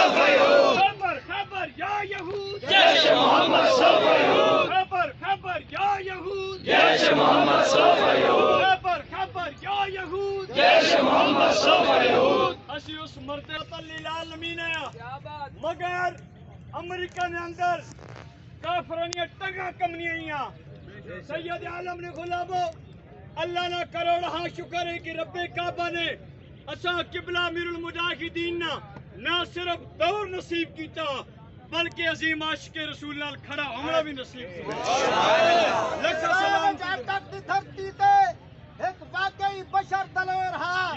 خیبر خیبر یا یہود جیش محمد سوف یعود خیبر خیبر یا یہود جیش محمد سوف یعود خیبر خیبر یا یہود جیش محمد سوف یعود اسی اس مرتبہ للعالمین ہے مگر امریکہ نے اندر کافرانیاں ٹنگا کمنیاں سید عالم نے غلامو اللہ نہ کروڑ ہاں شکر ہے کہ رب کعبہ نے اساں قبلہ امیر المجاہدین نہ صرف دور نصیب کیتا بلکہ عظیم عاشق رسول نال کھڑا ہونا بھی نصیب کیتا لکھ سلام تک دی دھرتی تے ایک واقعی بشر دلیر ہاں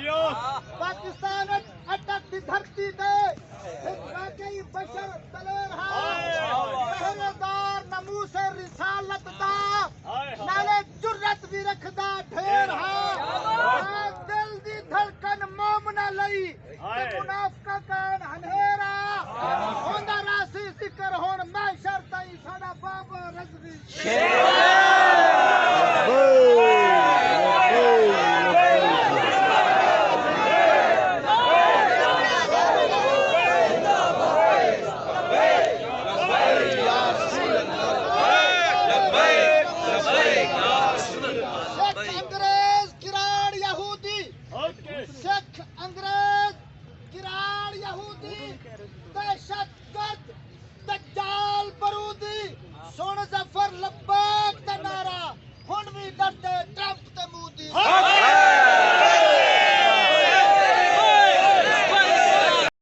پاکستان اٹک دی دھرتی تے ایک واقعی بشر دلیر ہاں پہرے دار نموس رسالت دا نالے جرت بھی رکھدا ڈھیر ہاں دل دی دھڑکن مومنا لئی منافقہ کان ہنیرا ہوندا راسی ذکر ہون محشر تائی ساڈا بابا رضوی سکھ انگریز گراڑ یہودی تے